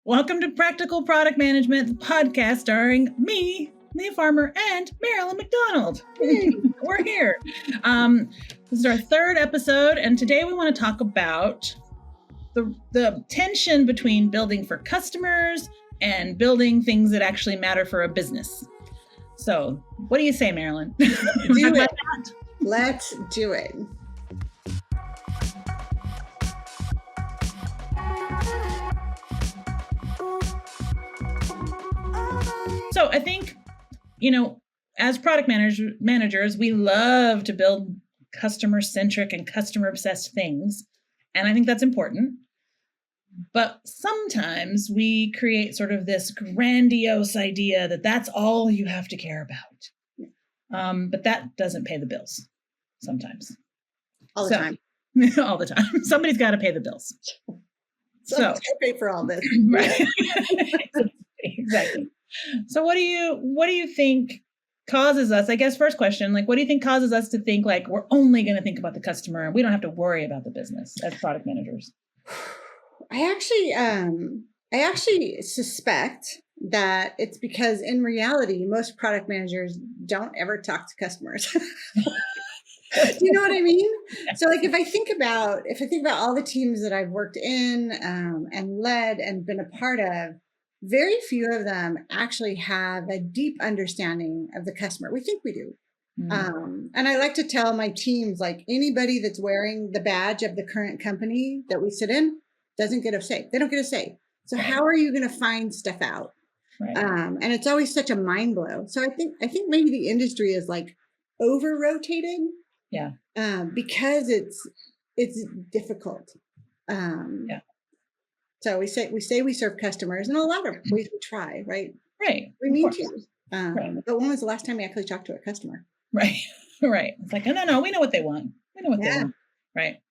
Welcome to Practical Product Management, the podcast starring me, Leah Farmer, and Marilyn McDonald. We're here. This is our third episode, and today we want to talk about the tension between building for customers and building things that actually matter for a business. So, what do you say, Marilyn? Let's do it. So I think, as product managers, we love to build customer-centric and customer-obsessed things. And I think that's important. But sometimes we create sort of this grandiose idea that that's all you have to care about. But that doesn't pay the bills sometimes. All the time. All the time. Somebody's got to pay the bills. Somebody's got to pay for all this. Right. Exactly. So what do you think causes us, I guess first question, what do you think causes us to think we're only going to think about the customer and we don't have to worry about the business as product managers? I actually suspect that it's because in reality, most product managers don't ever talk to customers. Do you know what I mean? So if I think about all the teams that I've worked in and led and been a part of, very few of them actually have a deep understanding of the customer. We think we do. Mm-hmm. And I like to tell my teams, anybody that's wearing the badge of the current company that we sit in doesn't get a say. They don't get a say. So how are you going to find stuff out? Right. And it's always such a mind blow. So I think maybe the industry is over rotated. Yeah. Because it's difficult. Yeah. So we say we serve customers in a lot of ways. We try, right? Right. We need to. Right. But when was the last time you actually talked to a customer? Right. Right. It's no, we know what they want. We know what they want. Right.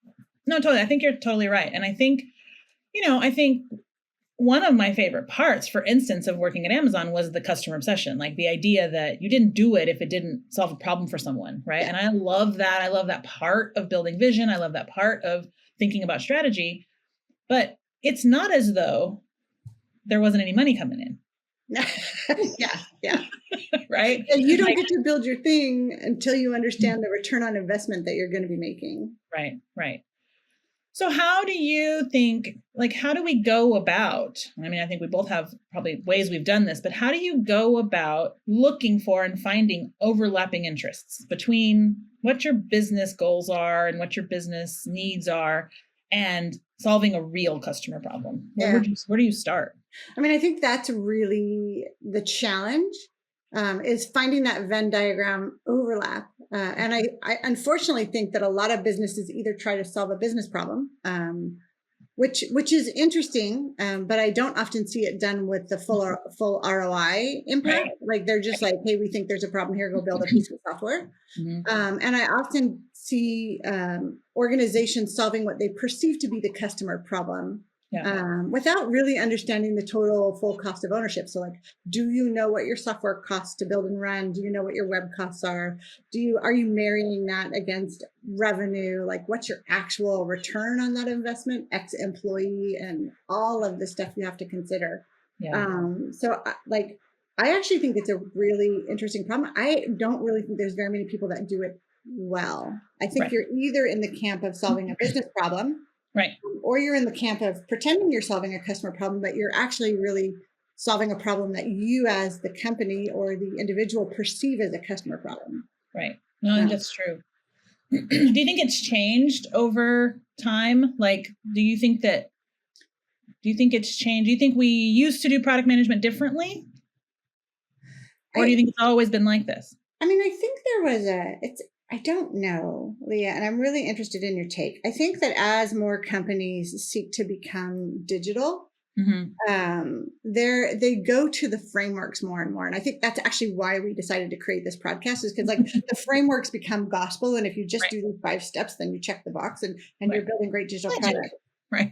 No, totally. I think you're totally right. And I think, I think one of my favorite parts, for instance, of working at Amazon was the customer obsession, the idea that you didn't do it if it didn't solve a problem for someone, right? And I love that. I love that part of building vision. I love that part of thinking about strategy. But it's not as though there wasn't any money coming in. Yeah. Right? And you don't get to build your thing until you understand the return on investment that you're going to be making. Right. So how do you think, how do we go about, I think we both have probably ways we've done this, but how do you go about looking for and finding overlapping interests between what your business goals are and what your business needs are and solving a real customer problem? Where do you start? I think that's really the challenge, is finding that Venn diagram overlap. And I unfortunately think that a lot of businesses either try to solve a business problem, which is interesting, but I don't often see it done with the full ROI impact. Right. They're just hey, we think there's a problem here, go build a piece of software. Mm-hmm. And I often see organizations solving what they perceive to be the customer problem. Yeah. Without really understanding the full cost of ownership. So do you know what your software costs to build and run? Do you know what your web costs are? Are you marrying that against revenue? What's your actual return on that investment, X employee, and all of the stuff you have to consider. Yeah. So I actually think it's a really interesting problem. I don't really think there's very many people that do it well. I think you're either in the camp of solving a business problem, right, or you're in the camp of pretending you're solving a customer problem, but you're actually really solving a problem that you as the company or the individual perceive as a customer problem. Right. No, I think that's true. Do you think it's changed over time? Do you think it's changed? Do you think we used to do product management differently? Or do you think it's always been like this? I think there was I don't know, Leah, and I'm really interested in your take. I think that as more companies seek to become digital, mm-hmm. They go to the frameworks more and more. And I think that's actually why we decided to create this podcast, is because the frameworks become gospel. And if you just do these 5 steps, then you check the box and you're building great digital products. Right.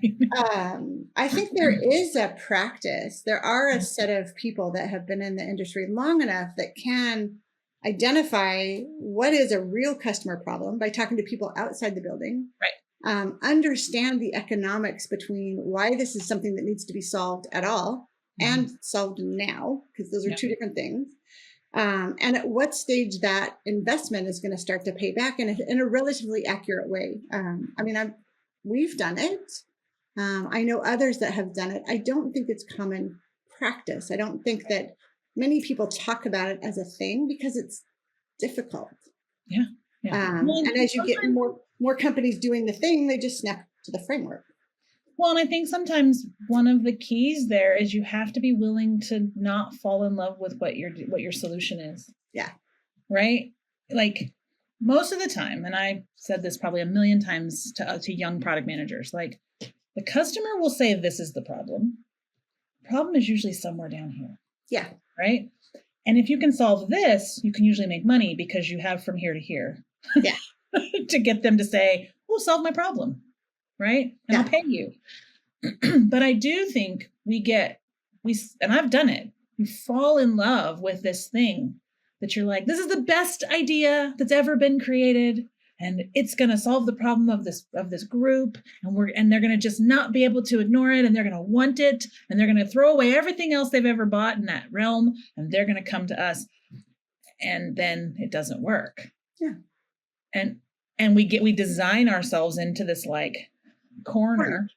I think there is a practice. There are a set of people that have been in the industry long enough that can identify what is a real customer problem by talking to people outside the building. Right. understand the economics between why this is something that needs to be solved at all and solved now, because those are two different things. And at what stage that investment is going to start to pay back in a relatively accurate way. I mean, we've done it. I know others that have done it. I don't think it's common practice. I don't think that many people talk about it as a thing because it's difficult. Yeah. And as you get more companies doing the thing, they just snap to the framework. Well, and I think sometimes one of the keys there is you have to be willing to not fall in love with what your solution is. Yeah. Right? Like most of the time, and I said this probably a million times to young product managers, like the customer will say this is the problem. The problem is usually somewhere down here. Yeah. Right? And if you can solve this, you can usually make money because you have from here to here. Yeah. To get them to say, "Oh, solve my problem." Right? And I'll pay you. But I do think and I've done it. You fall in love with this thing that you're like, this is the best idea that's ever been created. And it's going to solve the problem of this group. And they're going to just not be able to ignore it. And they're going to want it. And they're going to throw away everything else they've ever bought in that realm. And they're going to come to us. And then it doesn't work. Yeah. And we design ourselves into this like corner.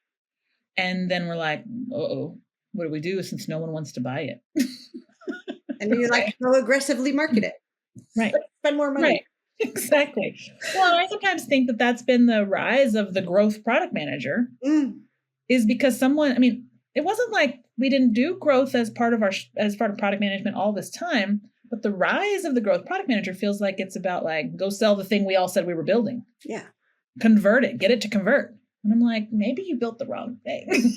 And then we're like, uh-oh, what do we do since no one wants to buy it? And then you like go aggressively market it. Right. Spend more money. Right. Exactly. Well, I sometimes think that that's been the rise of the growth product manager is because it wasn't like we didn't do growth as part of product management all this time, but the rise of the growth product manager feels like it's about like, go sell the thing we all said we were building. Yeah. Convert it, get it to convert. And I'm like, maybe you built the wrong thing.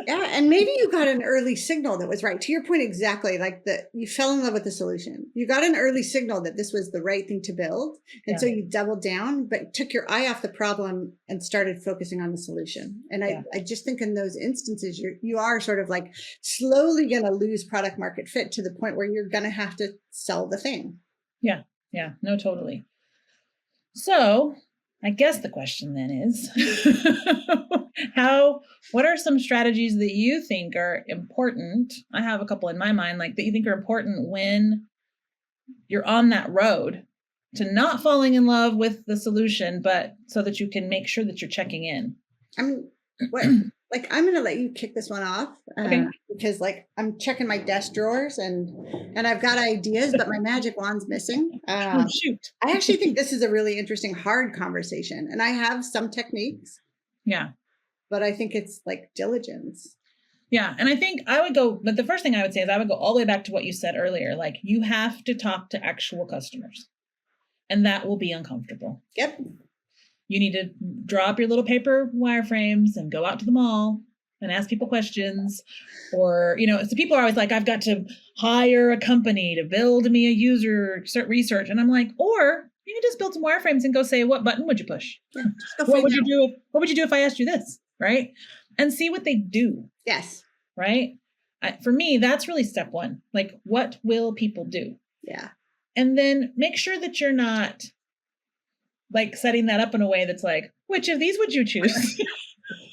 Yeah. And maybe you got an early signal that was right. To your point, exactly. Like you fell in love with the solution. You got an early signal that this was the right thing to build. And so you doubled down, but took your eye off the problem and started focusing on the solution. And I just think in those instances, you are sort of like slowly going to lose product market fit to the point where you're going to have to sell the thing. Yeah. Yeah. No, totally. So I guess the question then is, what are some strategies that you think are important? I have a couple in my mind, like that you think are important when you're on that road to not falling in love with the solution, but so that you can make sure that you're checking in. I mean, I'm going to let you kick this one off because like I'm checking my desk drawers and I've got ideas, but my magic wand's missing. Oh, shoot. I actually think this is a really interesting, hard conversation. And I have some techniques. Yeah. But I think it's like diligence. Yeah. And I think but the first thing I would say is I would go all the way back to what you said earlier. Like you have to talk to actual customers and that will be uncomfortable. Yep. You need to draw up your little paper wireframes and go out to the mall and ask people questions. Or, so people are always like, I've got to hire a company to build me a user research. And I'm like, or you can just build some wireframes and go say, what button would you push? Yeah, what would you do if I asked you this? Right. And see what they do. Yes. Right. For me, that's really step one. Like, what will people do? Yeah. And then make sure that you're not like setting that up in a way that's like, which of these would you choose?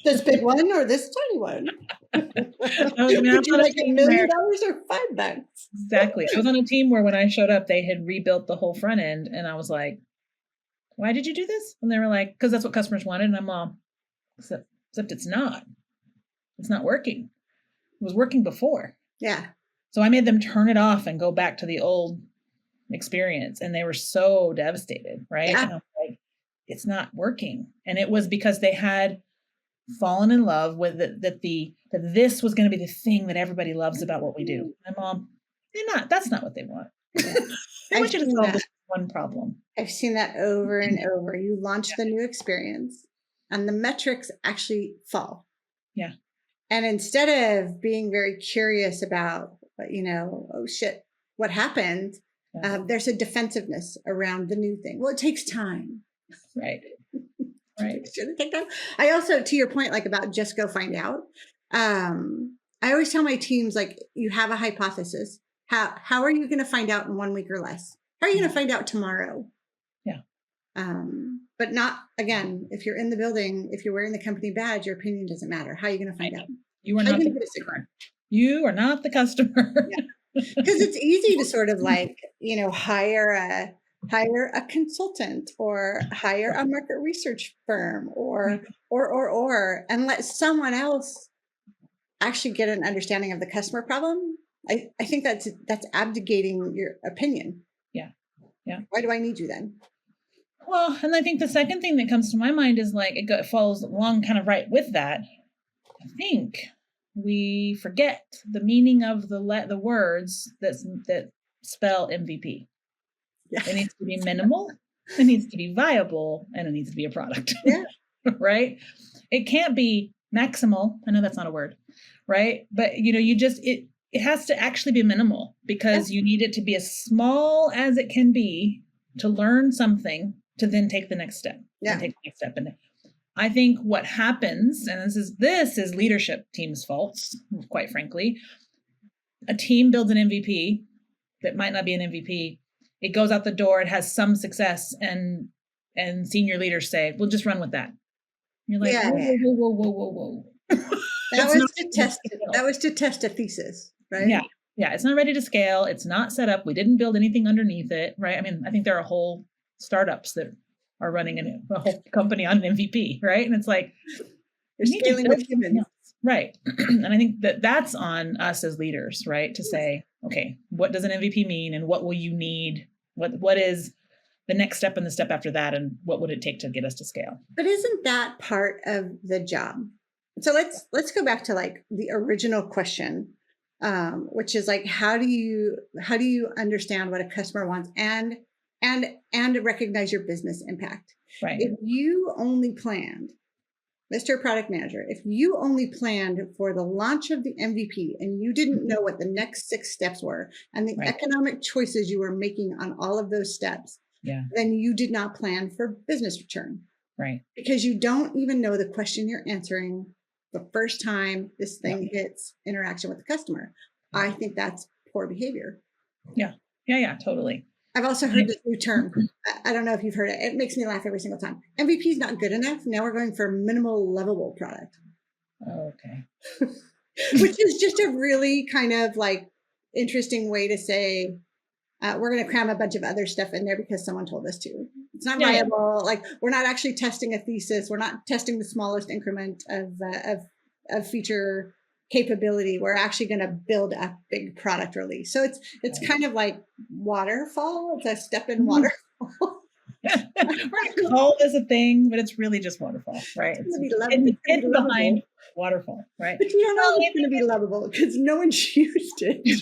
This big one or this tiny one? Would you like $1 million or $5? Exactly. I was on a team where when I showed up, they had rebuilt the whole front end. And I was like, why did you do this? And they were like, because that's what customers wanted. And I'm all, except it's not. It's not working. It was working before. Yeah. So I made them turn it off and go back to the old experience. And they were so devastated, right? Yeah. And I'm like, it's not working. And it was because they had fallen in love with that this was going to be the thing that everybody loves about what we do. My mom, that's not what they want. They want you to solve this one problem. I've seen that over and over. You launch the new experience and the metrics actually fall. Yeah. And instead of being very curious about, oh shit, what happened? Yeah. There's a defensive-ness around the new thing. Well, it takes time. Right. Right. Should it take time? I also, to your point, like about just go find out. I always tell my teams, like, you have a hypothesis. How are you going to find out in 1 week or less? How are you going to find out tomorrow? Yeah. But not, again, if you're in the building, if you're wearing the company badge, your opinion doesn't matter. How are you going to find out? You are How not are you the going to get a signal? customer. You are not the customer. Yeah. Because it's easy to sort of like, hire a consultant or hire a market research firm or and let someone else actually get an understanding of the customer problem. I think that's abdicating your opinion. Yeah. Yeah. Why do I need you then? Well, and I think the second thing that comes to my mind is like it follows along kind of right with that. I think we forget the meaning of the words that spell MVP. Yeah. It needs to be minimal, it needs to be viable, and it needs to be a product. Yeah. Right? It can't be maximal. I know that's not a word, right? But it has to actually be minimal because you need it to be as small as it can be to learn something to then take the next step. Yeah. And take the next step. And I think what happens, and this is leadership teams' faults, quite frankly. A team builds an MVP that might not be an MVP. It goes out the door, it has some success, and senior leaders say, "We'll just run with that." You're like, whoa. That was to test a thesis, right? Yeah. Yeah. It's not ready to scale. It's not set up. We didn't build anything underneath it, right? I mean, I think there are whole startups that are running a whole company on an MVP, right? And it's like, you're scaling with humans. Right. And I think that's on us as leaders, right? To say, okay, what does an MVP mean and what will you need? What is the next step and the step after that? And what would it take to get us to scale? But isn't that part of the job? So let's go back to like the original question, which is like, how do you understand what a customer wants and recognize your business impact? Right. If you only planned, Mr. Product Manager, if you only planned for the launch of the MVP and you didn't know what the next 6 steps were and the economic choices you were making on all of those steps, then you did not plan for business return. Right. Because you don't even know the question you're answering the first time this thing hits interaction with the customer. I think that's poor behavior. Yeah. Yeah, totally. I've also heard this new term. I don't know if you've heard it. It makes me laugh every single time. MVP is not good enough. Now we're going for minimal lovable product. Oh, okay. Which is just a really kind of like interesting way to say, we're going to cram a bunch of other stuff in there because someone told us to. It's not viable. Yeah. Like we're not actually testing a thesis. We're not testing the smallest increment of feature capability. We're actually going to build a big product release. So it's kind of like waterfall. It's a step in waterfall. We're going to call this a thing, but it's really just waterfall, right? It's hidden behind waterfall, right? But you don't know if it's going to be lovable because no one's used it.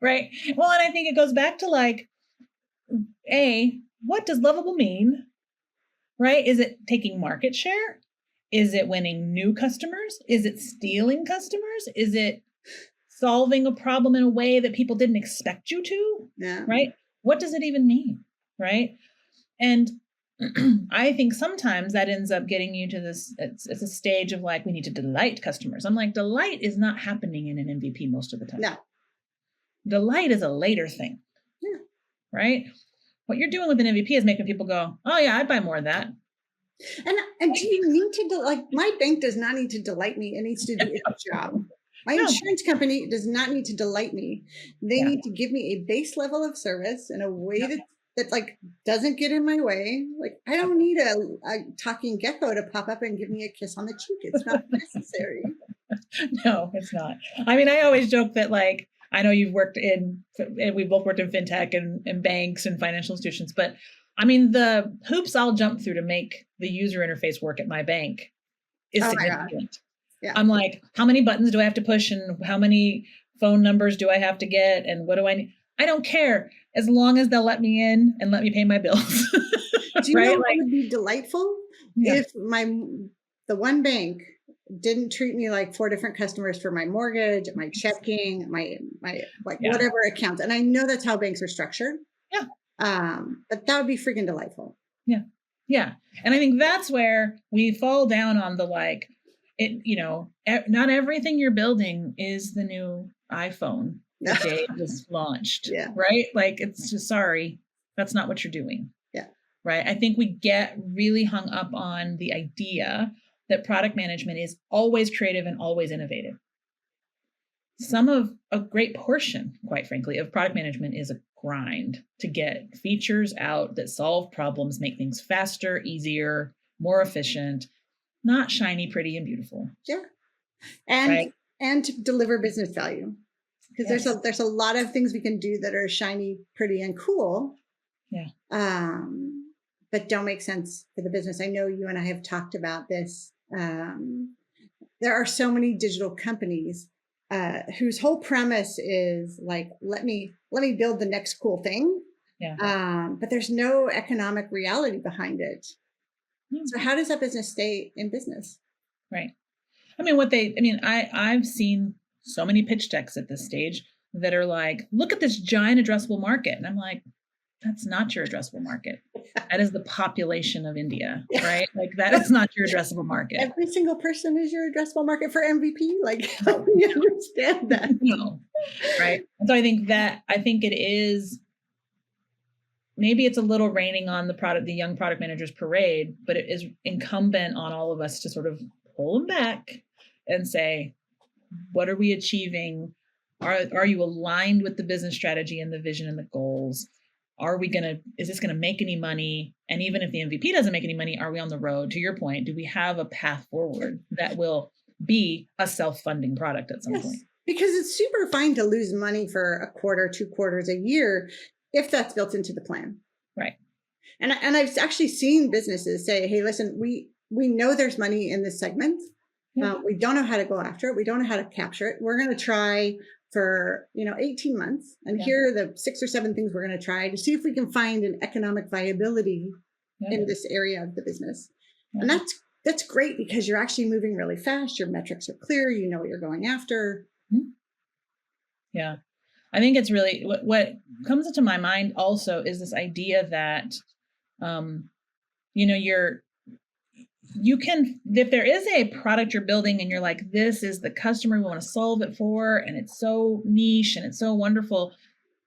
Right. Well, and I think it goes back to like, what does lovable mean? Right? Is it taking market share? Is it winning new customers? Is it stealing customers? Is it solving a problem in a way that people didn't expect you to? Yeah. Right? What does it even mean? Right? And I think sometimes that ends up getting you to this, it's a stage of like, we need to delight customers. I'm like, delight is not happening in an MVP most of the time. No. Delight is a later thing. Yeah. Right? What you're doing with an MVP is making people go, oh yeah, I'd buy more of that. And do you need to, like, my bank does not need to delight me. It needs to do its job. My insurance company does not need to delight me. They need to give me a base level of service in a way that like doesn't get in my way. Like I don't need a talking gecko to pop up and give me a kiss on the cheek. It's not necessary. No, it's not. I mean, I always joke that like, I know you've worked in, and we've both worked in fintech and banks and financial institutions, but I mean, the hoops I'll jump through to make the user interface work at my bank is significant. Yeah. I'm like, how many buttons do I have to push and how many phone numbers do I have to get? And what do I need? I don't care as long as they'll let me in and let me pay my bills. Do you know what would be delightful? If the one bank didn't treat me like 4 different customers for my mortgage, my checking, my whatever accounts. And I know that's how banks are structured. Yeah. But that would be freaking delightful. Yeah. Yeah. And I think that's where we fall down on the like, not everything you're building is the new iPhone the day it was launched. Yeah. Right? Like it's just sorry. That's not what you're doing. Yeah. right? I think we get really hung up on the idea that product management is always creative and always innovative. Some of a great portion, quite frankly, of product management is a grind to get features out that solve problems, make things faster, easier, more efficient, not shiny, pretty, and beautiful. Yeah. And right? and to deliver business value. Because Yes. there's a lot of things we can do that are shiny, pretty, and cool. Yeah. But don't make sense for the business. I know you and I have talked about this. There are so many digital companies whose whole premise is like, let me build the next cool thing. Yeah. But there's no economic reality behind it. Yeah. So how does that business stay in business? Right. I mean, I've seen so many pitch decks at this stage that are like, look at this giant addressable market. And I'm like, that's not your addressable market. That is the population of India, right? Like that is not your addressable market. Every single person is your addressable market for MVP. Like, help me understand that. No, right? And so I think it is, maybe it's a little raining on the young product managers parade, but it is incumbent on all of us to sort of pull them back and say, what are we achieving? Are you aligned with the business strategy and the vision and the goals? Is this going to make any money? And even if the MVP doesn't make any money, are we on the road? To your point, do we have a path forward that will be a self-funding product at some point? Because it's super fine to lose money for a quarter, 2 quarters, a year, if that's built into the plan. Right. And I've actually seen businesses say, hey, listen, we know there's money in this segment. Yeah. We don't know how to go after it. We don't know how to capture it. We're going to try for 18 months. And here are the 6 or 7 things we're going to try to see if we can find an economic viability in this area of the business. And that's great because you're actually moving really fast. Your metrics are clear. You know what you're going after. Yeah. I think it's really what comes into my mind also is this idea that, you can, if there is a product you're building and you're like, this is the customer we want to solve it for, and it's so niche and it's so wonderful.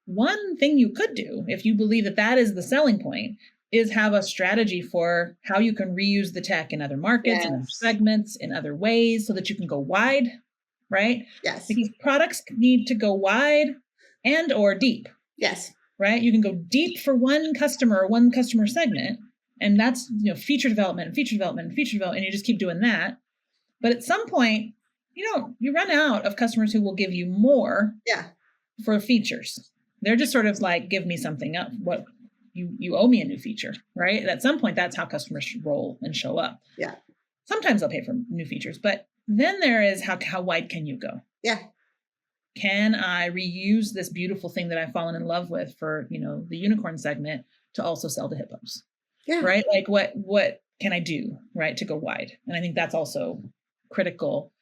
One thing you could do, if you believe that that is the selling point, is have a strategy for how you can reuse the tech in other markets, in other segments, in other ways, so that you can go wide, right? Yes. Because products need to go wide and or deep. Yes. Right? You can go deep for one customer or one customer segment, and that's feature development and feature development and feature development, and you just keep doing that. But at some point, you run out of customers who will give you more for features. They're just sort of like, give me something up. What you owe me a new feature, right? At some point, that's how customers should roll and show up. Yeah. Sometimes they'll pay for new features, but then there is how wide can you go? Yeah. Can I reuse this beautiful thing that I've fallen in love with for, the unicorn segment to also sell to hippos? Yeah. Right? Like what can I do, right, to go wide? And I think that's also critical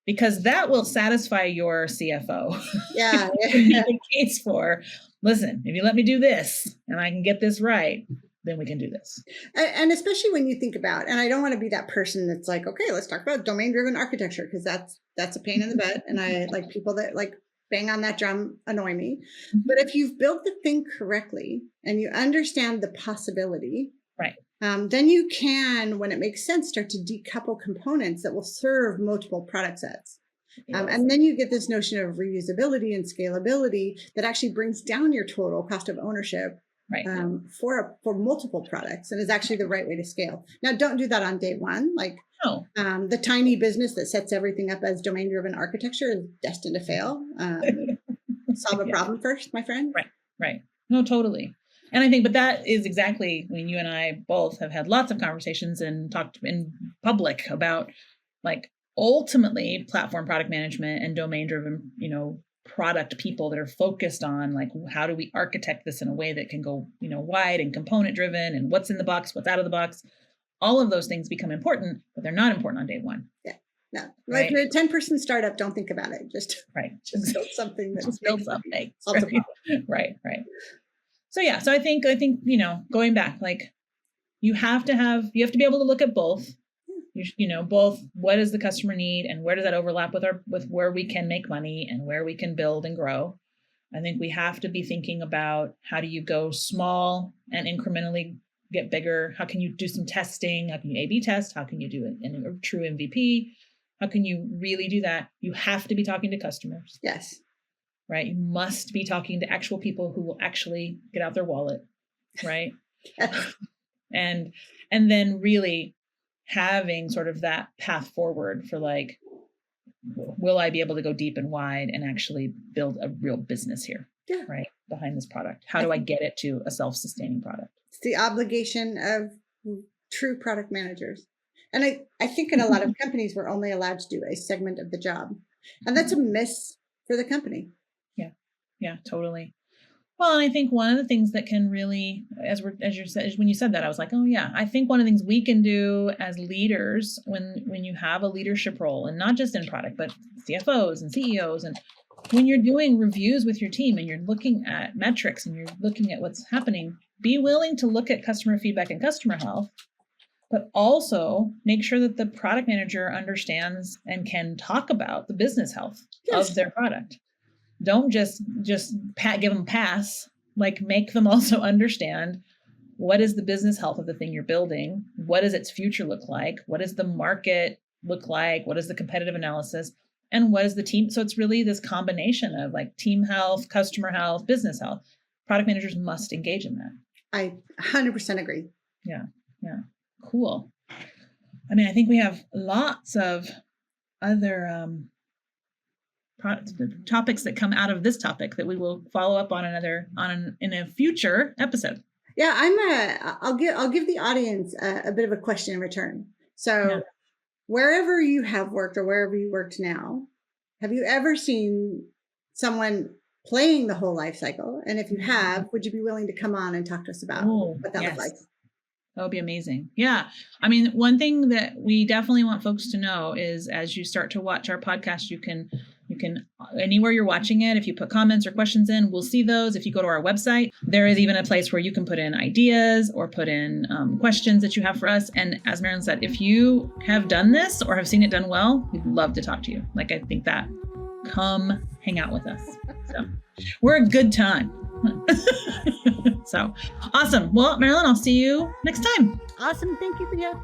because that will satisfy your CFO. Yeah. Make a case for, listen, if you let me do this and I can get this right, then we can do this. And especially when you think about, and I don't want to be that person that's like, okay, let's talk about domain-driven architecture because that's a pain in the butt. And I like people that like bang on that drum annoy me. Mm-hmm. But if you've built the thing correctly and you understand the possibility, right, then you can, when it makes sense, start to decouple components that will serve multiple product sets. Yes. And then you get this notion of reusability and scalability that actually brings down your total cost of ownership. Right. For multiple products, and is actually the right way to scale. Now, don't do that on day one. Like the tiny business that sets everything up as domain-driven architecture is destined to fail. Solve a problem first, my friend. Right. No, totally. And I think, but that is exactly when you and I both have had lots of conversations and talked in public about, like, ultimately platform product management and domain-driven, product people that are focused on like, how do we architect this in a way that can go, wide and component driven and what's in the box, what's out of the box. All of those things become important, but they're not important on day one. Yeah. No. Right? If you're a 10-person startup, don't think about it. Just build something that just build something. Right. So yeah. So I think, going back, like you have to be able to look at both. Both what does the customer need and where does that overlap with where we can make money and where we can build and grow. I think we have to be thinking about how do you go small and incrementally get bigger? How can you do some testing? How can you A/B test? How can you do a true MVP? How can you really do that? You have to be talking to customers. Yes. Right? You must be talking to actual people who will actually get out their wallet, right? Yes. And then really having sort of that path forward for like, will I be able to go deep and wide and actually build a real business here? Yeah. Right? Behind this product. How do I get it to a self-sustaining product? It's the obligation of true product managers. And I think in a lot of companies, we're only allowed to do a segment of the job. And that's a miss for the company. Yeah, totally. Well, and I think one of the things that can really, as you said, when you said that, I was like, oh yeah, I think one of the things we can do as leaders when you have a leadership role, and not just in product, but CFOs and CEOs, and when you're doing reviews with your team and you're looking at metrics and you're looking at what's happening, be willing to look at customer feedback and customer health, but also make sure that the product manager understands and can talk about the business health of their product. Don't just give them a pass, like make them also understand what is the business health of the thing you're building? What does its future look like? What does the market look like? What is the competitive analysis? And what is the team? So it's really this combination of like team health, customer health, business health. Product managers must engage in that. I 100% agree. Yeah. Cool. I mean, I think we have lots of other topics that come out of this topic that we will follow up on in a future episode. Yeah, I'll give the audience a bit of a question in return. So wherever you have worked or wherever you worked now, have you ever seen someone playing the whole life cycle? And if you have, would you be willing to come on and talk to us about what that looks like? That would be amazing. Yeah. I mean, one thing that we definitely want folks to know is as you start to watch our podcast, you can anywhere you're watching it, if you put comments or questions in, we'll see those. If you go to our website, there is even a place where you can put in ideas or put in questions that you have for us. And as Marilyn said, if you have done this or have seen it done well, we'd love to talk to you. Like, I think that come hang out with us. So we're a good time. So awesome. Well, Marilyn, I'll see you next time. Awesome. Thank you, Leah.